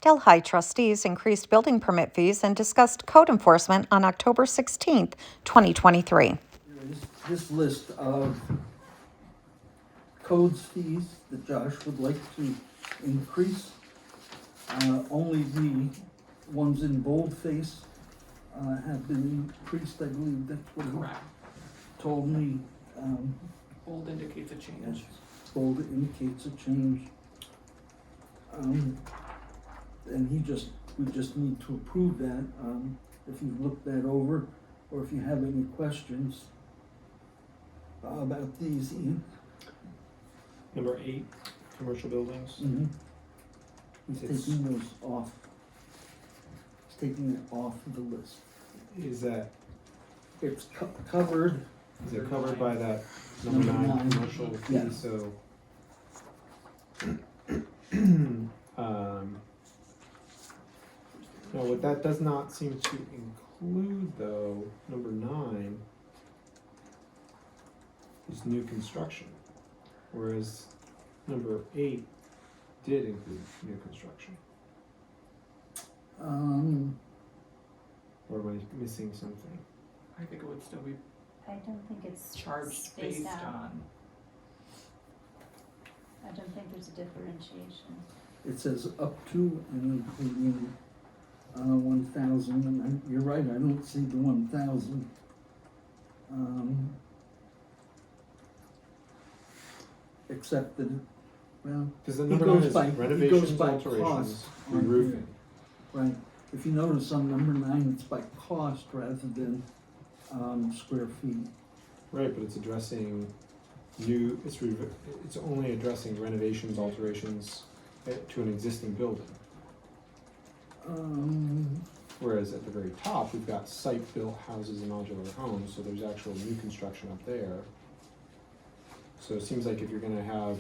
Delhi trustees increased building permit fees and discussed code enforcement on October 16th, 2023. This list of codes fees that Josh would like to increase, only the ones in boldface have been increased. I believe that's what he Correct. told me. Bold indicates a change. Yes, bold indicates a change. And we just need to approve that. If you've looked that over, or if you have any questions about these, Ian. Number 8, commercial buildings. Mm-hmm. He's It's- taking those off. He's taking it off the list. Is that, It's covered. is it covered by that number Number 9 nine. commercial fee? Yeah. So, no, what that does not seem to include though, number 9 is new construction. Whereas number 8 did include new construction. Or am I missing something? I think it would still be I don't think it's charged spaced based out. on, I don't think there's a differentiation. It says up to and including 1,000, and you're right, I don't see the 1,000. Except that, well, Because the He number goes 9 is by- he goes renovations, by alterations, cost on re-roofing. right, if you notice on number 9, it's by cost rather than square feet. Right, but it's addressing new, it's only addressing renovations, alterations to an existing building. Whereas at the very top, we've got site-built houses and modular homes, so there's actual new construction up there. So it seems like if you're gonna have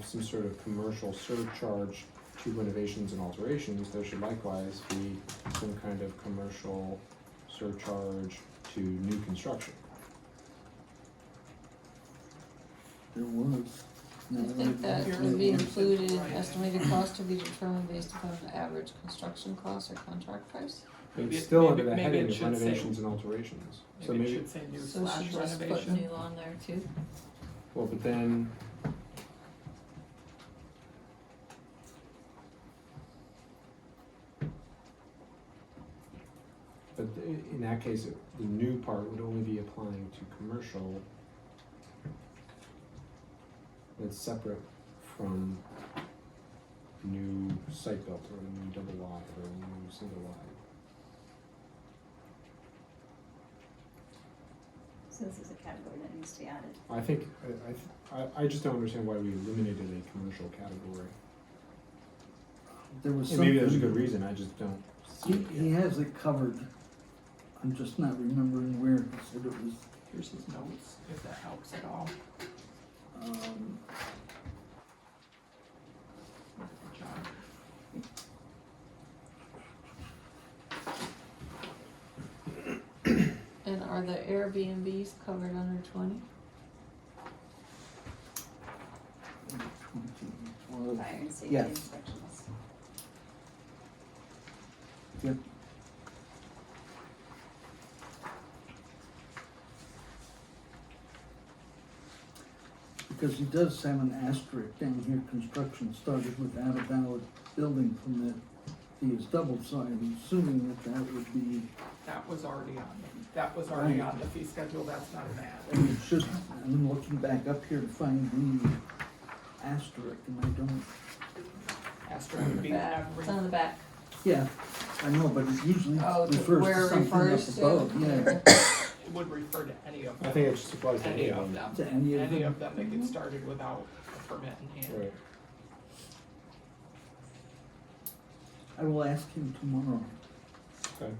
some sort of commercial surcharge to renovations and alterations, there should likewise be some kind of commercial surcharge to new construction. There was. I think that Here would be is- included, Right. estimated cost to be determined based upon the average construction cost or contract price. But Maybe it's it- still maybe- under the maybe heading it of should say- renovations and alterations. So maybe it maybe, should say new So slash should just put renovation. new on there too. well, but then. But in that case, the new part would only be applying to commercial. That's separate from new site built or a new double wide or a new single wide. So this is a category that needs to be added. I think, I just don't understand why we eliminated a commercial category. There was And something. maybe there's a good reason, I just don't see it He yet. has it covered. I'm just not remembering where he said it was. Here's his notes, if that helps at all. John. And are the Airbnbs covered under 20? 20 was. Fire and safety Yes. inspections. Yep. Because he does have an asterisk down here, construction started without a valid building permit. He is doubled, so I'm assuming that would be, That was already Right. on the fee schedule, that's not an ad. and it should, I'm looking back up here to find the asterisk, and I don't, Asterisk would be Back. every, It's on the back. yeah, I know, but it usually Oh, to refers where to it something up refers to? above, yeah. it would refer to any of I them. think it just applies to Any of them. To any of Any them? of them that get started without a permit in hand. Right. I will ask him tomorrow, Okay.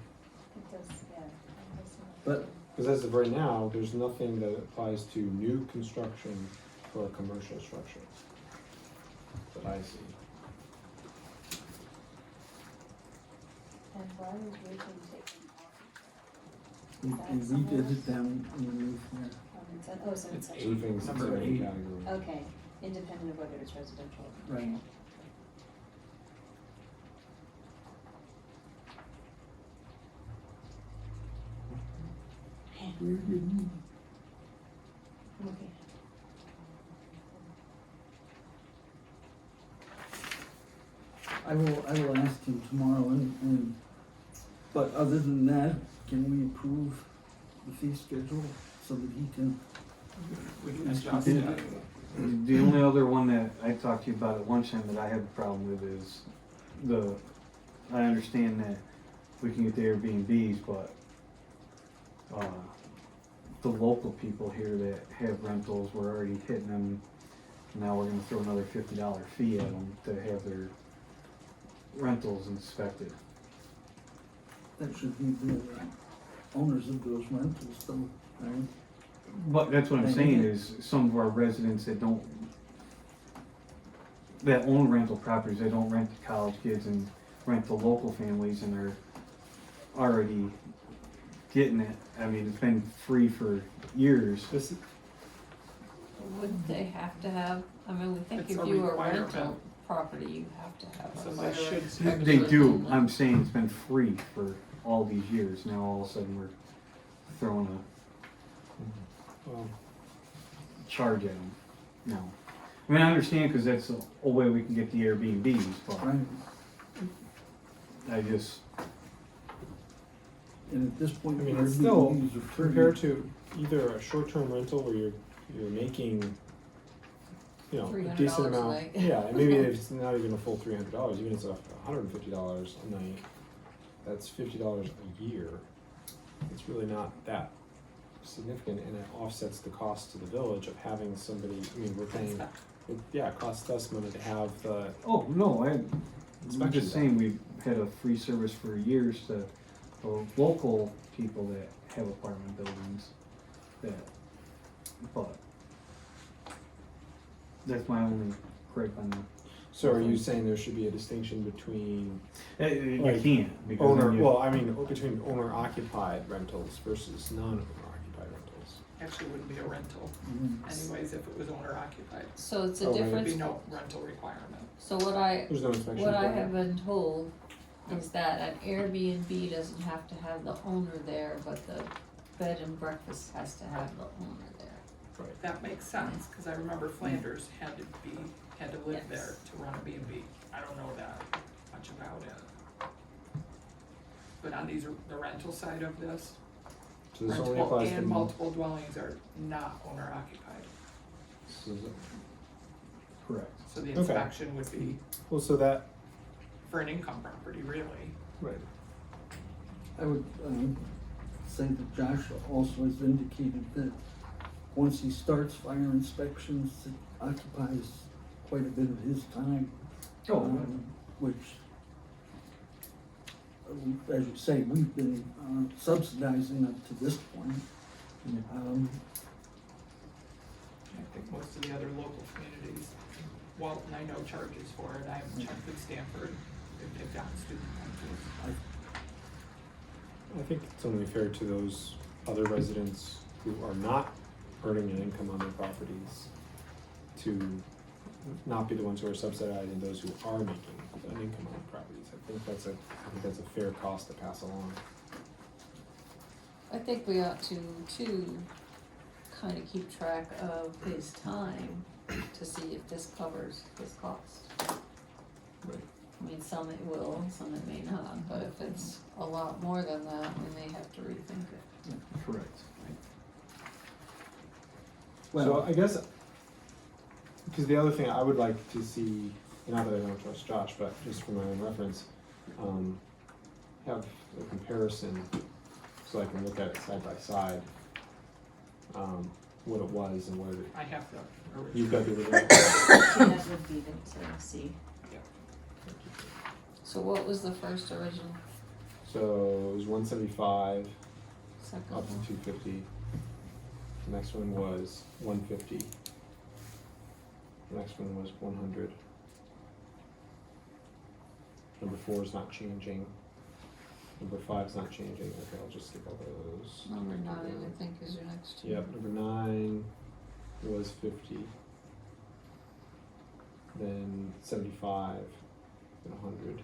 It does, yeah. but Because as of right now, there's nothing that applies to new construction for a commercial structure that I see. And why was roofing taken off? we redid it down underneath here. Oh, so it's It's actually, Roofing's its Number own 8. category. okay, independent of whether it's residential or Right. commercial. Okay. I will ask him tomorrow but other than that, can we approve the fee schedule so that he can? We can adjust did. it. The only other one that I talked to you about at lunchtime that I have a problem with is I understand that we can get the Airbnbs, but the local people here that have rentals, we're already hitting them. Now we're gonna throw another $50 fee at them to have their rentals inspected. That should be the owners of those rentals though, right? But that's what I'm saying is some of our residents that own rental properties, they don't rent to college kids and rent to local families and are already getting it. I mean, it's been free for years. This, Would they have to have, I mean, we think It's if a you are requirement. rental property, you have to have a Somebody fire should- inspection. They do, and the- I'm saying it's been free for all these years, now all of a sudden we're throwing a well, charge at them. No. I mean, I understand, cause that's a way we can get the Airbnbs, but Right, I just, and at this point, I mean, our it's still Airbnbs are free. compared to either a short-term rental where you're making, you know, a $300 decent a amount. night. Yeah, and maybe it's not even a full $300, even if it's $150 a night, that's $50 a year. It's really not that significant, and it offsets the cost to the village of having somebody, I mean, we're paying, it costs us money to have the, oh, no, I'm Inspection just saying we've had a free service for years to the local people that have apartment buildings but that's my only gripe on so are you saying there should be a distinction between the, you Like, can't, because owner, then you, well, I mean, between owner-occupied rentals versus non-owner-occupied rentals? Actually wouldn't be a rental Mhm. anyways if it was owner occupied. So it's a Oh, right. There'd be difference, no rental requirement. so what I There's no inspection. What I required? have been told is that an Airbnb doesn't have to have the owner there, but the bed and breakfast has to have the owner there. Right. That makes sense, cause I remember Flanders had to live Yes. there to run a B&B. I don't know that much about it. But on the rental side of this, So this only rental applies to. and multiple dwellings are not owner occupied. So is it- correct. So the Okay. inspection would be Well, so that. for an income property, really. Right. I would, say that Josh also has indicated that once he starts fire inspections, it occupies quite a bit of his time. Which, as you say, we've been subsidizing up to this point. Yeah. I think most of the other local communities, Walton I know charges for it, I haven't checked with Stanford if they've got student rentals. I think it's only fair to those other residents who are not earning an income on their properties to not be the ones who are subsidizing those who are making an income on their properties. I think that's a fair cost to pass along. I think we ought to kind of keep track of his time to see if this covers his cost. Right. I mean, some it will, some it may not, but if it's a lot more than that, we may have to rethink it. Correct. So I guess, because the other thing I would like to see, not that I don't trust Josh, but just for my own reference, have a comparison so I can look at it side by side, what it was and where I have the original. you've got the original. So that would be the, to see. So what was the first original, So it was 175 second up to one? 250. The next one was 150. The next one was 100. Number 4 is not changing. Number 5 is not changing. Okay, I'll just skip all those. Number 9, I think, is your next two. Yep, number 9 was 50. Then 75, then 100.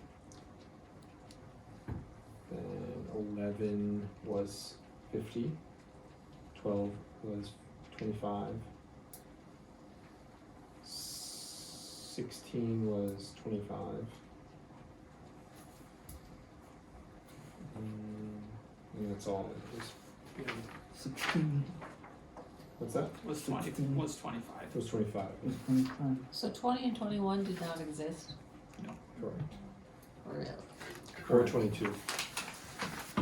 Then 11 was 50. 12 was 25. 16 was 25. I think that's all it is. 16 What's that? Was 16. was 25. It was 25. was 25. So 20 and 21 did not exist, Correct. really? Or 22. I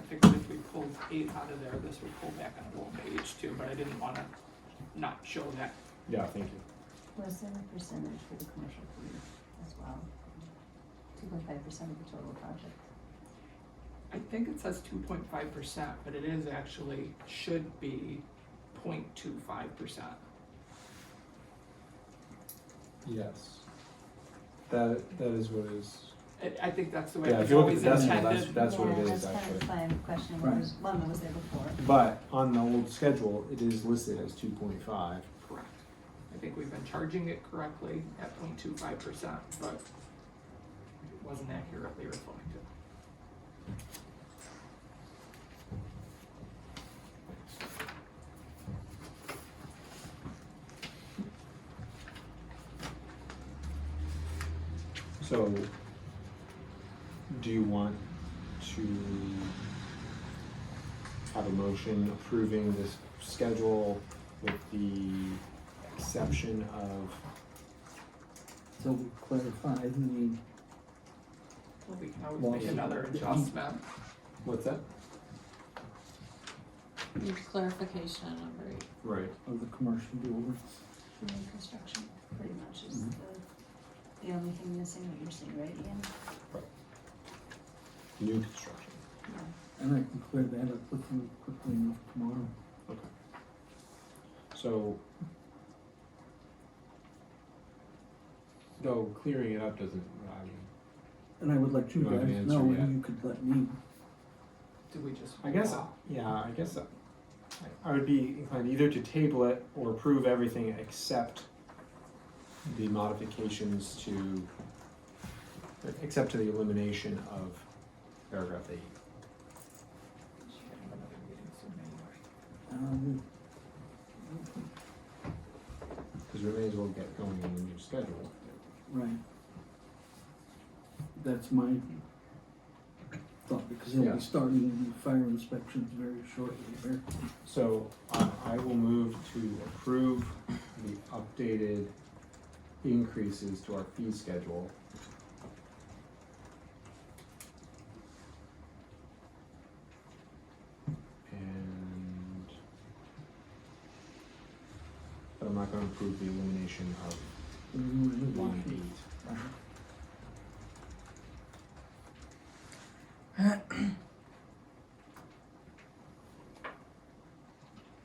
figured if we pulled 8 out of there, this would pull back on a little page too, but I didn't wanna not show that. Yeah, thank you. Was there a percentage for the commercial fee as well? 2.5% of the total project. I think it says 2.5%, but it is actually, should be 0.25%. Yes. That is what is. I think that's the way Yeah, it if was you look at always the decimal, intended. that's what it is That's kind actually. of my question, Right. was, one was there before. But on the old schedule, it is listed as 2.5. Correct. I think we've been charging it correctly at 0.25%, but it wasn't accurately reflected. So, do you want to have a motion approving this schedule with the exception of, So we clarify the, Well, we can always Well, make another adjustment. what's that? Need clarification on number 8. Right. of the commercial buildings. New construction, pretty much is Mhm. the only thing missing that you're seeing, right, Ian? New construction. Yeah. And I can clear that up with you quickly enough tomorrow. Okay. So, though clearing it up doesn't, I mean, And I would let you You want an guys answer know, yet? and you could let me. Do we just? I guess, hold off? yeah, I guess I would be inclined either to table it or approve everything except the modifications to, except to the elimination of paragraph 8. Should have another meeting soon anyway. Because we may as well get going on the new schedule. Right. That's my thought, because he'll Yeah. be starting the fire inspections very shortly here. So I will move to approve the updated increases to our fee schedule. And, but I'm not gonna approve the elimination of line 8.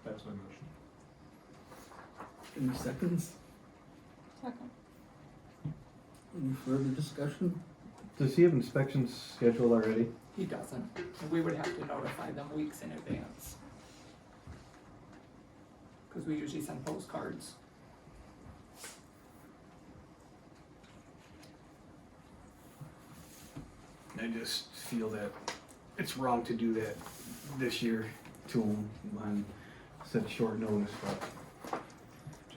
That's my motion. Any seconds? Second. Any further discussion? Does he have inspections scheduled already? He doesn't, and we would have to notify them weeks in advance. Cause we usually send postcards. I just feel that it's wrong to do that this year to him on such short notice, but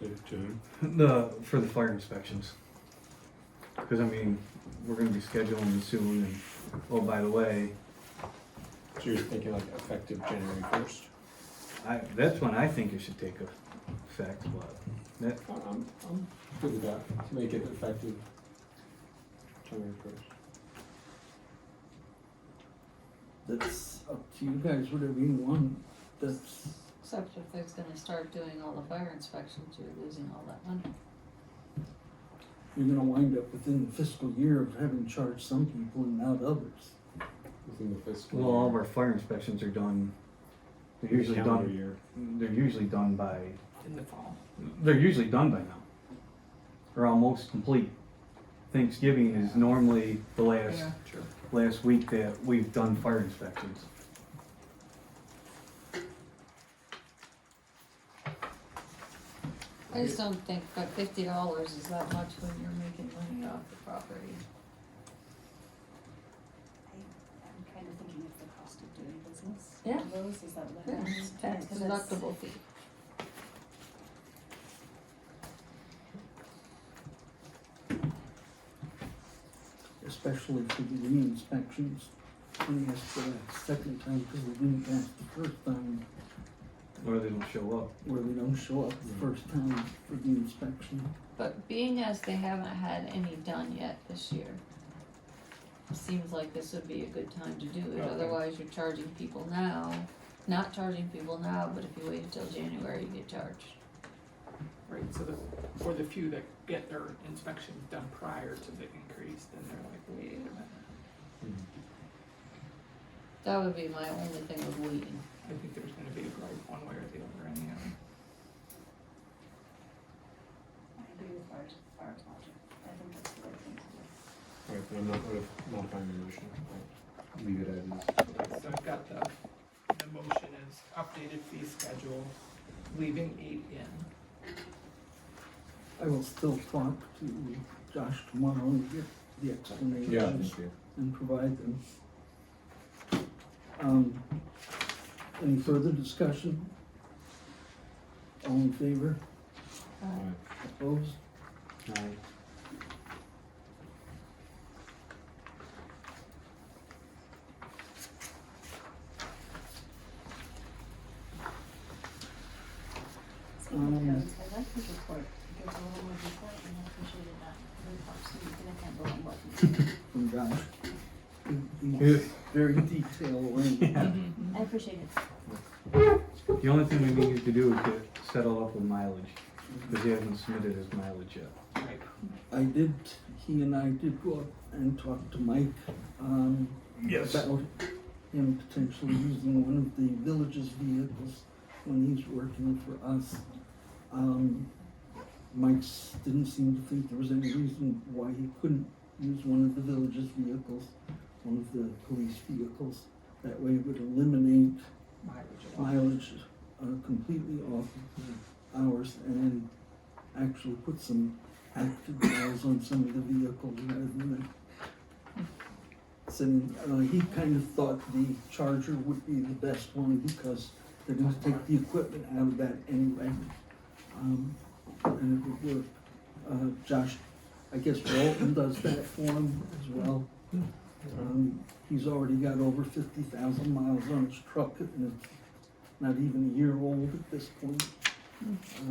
To whom? for the fire inspections. Cause I mean, we're gonna be scheduling soon and, oh, by the way, So you're thinking like effective January 1st? that's when I think it should take effect, but that, I'm good with that, to make it effective January 1st. That's up to you guys, whatever you want. That's, Except if they're gonna start doing all the fire inspections, you're losing all that money. you're gonna wind up within the fiscal year of having charged some people and not others. Within the fiscal well, all of year. our fire inspections are done, they're usually Calendar done, year. they're usually done by, In the fall. they're usually done by now. Or almost complete. Thanksgiving is normally the True. last week that we've done fire inspections. I just don't think that $50 is that much when you're making money off the property. I'm kind of thinking of the cost of doing business. Yeah. Those, is that what Yeah, that means? tax Because that's- deductible fee. Especially for the re-inspections, when he has to go back second time because they didn't pass the first time, Or they don't show up. where they don't show up the first time for the inspection. But being as they haven't had any done yet this year, it seems like this would be a good time to do it, Okay. otherwise you're charging people now, not charging people now, but if you wait until January, you get charged. Right, so for the few that get their inspections done prior to the increase, then they're like, wait a minute. That would be my only thing with waiting. I think there's gonna be a gripe one way or the other anyhow. I agree with our logic. I think that's the right thing to do. Alright, then I'm not gonna modify my motion, I'll leave it as is. So I've got the motion is updated fee schedule, leaving 8 in. I will still talk to Josh tomorrow and get the explanations and provide them. Any further discussion? All in favor? Alright. Opposed? Aye. Speaking of codes, I like his report. It gives a little more detail, and I appreciated that. Really helps me get a handle on what. From Josh. He's very detail oriented. Mm-hmm. I appreciate it. The only thing we need to do is get settled up with mileage, because he hasn't submitted his mileage yet. Right. I did, he and I did go up and talk to Mike, Yes. about him potentially using one of the village's vehicles when he's working for us. Mike didn't seem to think there was any reason why he couldn't use one of the village's vehicles, one of the police vehicles. That way it would eliminate mileage completely off of ours and actually put some active miles on some of the vehicles rather than sitting. He kind of thought the Charger would be the best one because they're gonna take the equipment out of that anyway. And it would work. Josh, I guess Walton does that for him as well. He's already got over 50,000 miles on his truck and it's not even a year old at this point. So,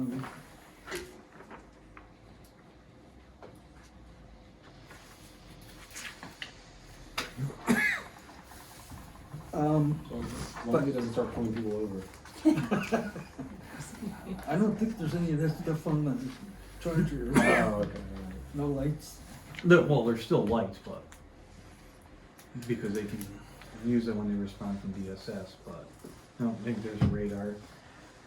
as long as he doesn't start pulling people over. I don't think there's any of that stuff on the Charger. Oh, okay, alright. No lights. Well, there's still lights, but, because they can use it when they respond from DSS, but I don't think there's a radar.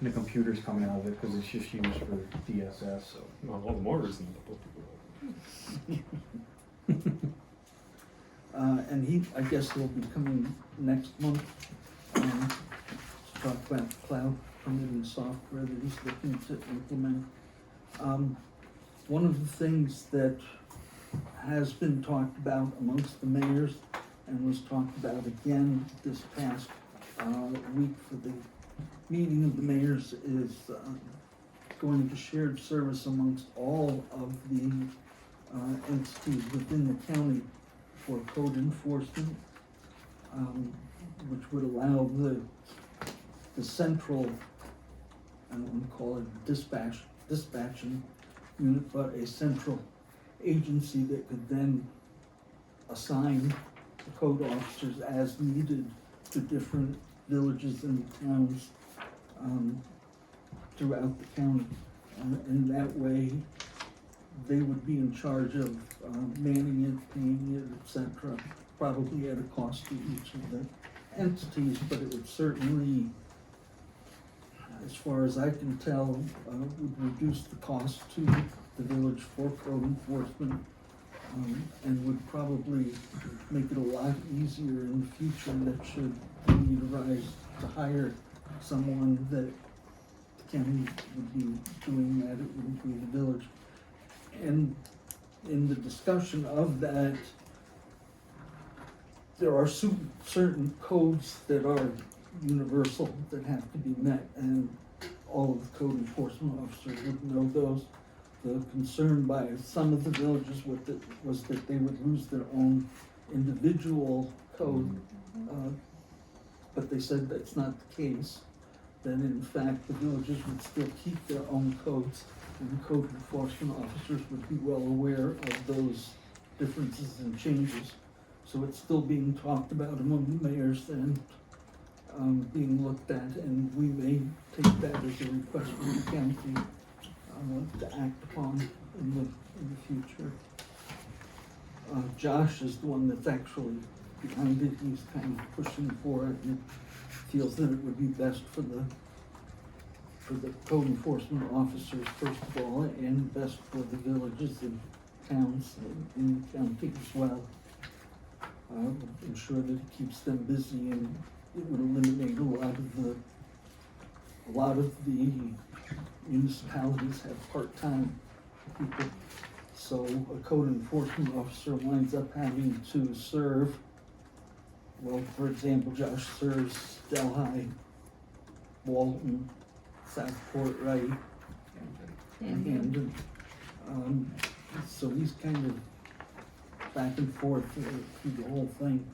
And the computer's coming out of it, because it's just used for DSS, so. Well, all the more reason to pull people over. And he, I guess he'll be coming next month, to talk about the cloud permitting software that he's looking to implement. One of the things that has been talked about amongst the mayors and was talked about again this past, week for the meeting of the mayors is, going to shared service amongst all of the, entities within the county for code enforcement, which would allow the central, I don't want to call it dispatching unit, but a central agency that could then assign the code officers as needed to different villages and towns, throughout the county. And that way, they would be in charge of manning it, paying it, etc., probably at a cost to each of the entities, but it would certainly, as far as I can tell, would reduce the cost to the village for code enforcement, and would probably make it a lot easier in the future that should the need arise to hire someone that the county would be doing that, it wouldn't be the village. And in the discussion of that, there are certain codes that are universal that have to be met, and all of the code enforcement officers would know those. The concern by some of the villages was that they would lose their own individual code, but they said that's not the case. That in fact, the villages would still keep their own codes, and the code enforcement officers would be well aware of those differences and changes. So it's still being talked about among the mayors and being looked at, and we may take that as a request from the county to act upon in the future. Josh is the one that's actually behind it. He's kind of pushing for it and feels that it would be best for the code enforcement officers first of all, and best for the villages and towns in the county as well. Ensure that it keeps them busy, and it would eliminate a lot of the municipalities have part-time people. So a code enforcement officer winds up having to serve, well, for example, Josh serves Delhi, Walton, Southport, Wright, and Hamden. So he's kind of back and forth through the whole thing.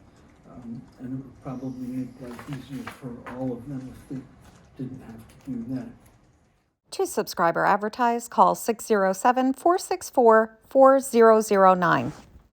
And it would probably make life easier for all of them if they didn't have to do that. To subscribe or advertise, call 607-464-4009.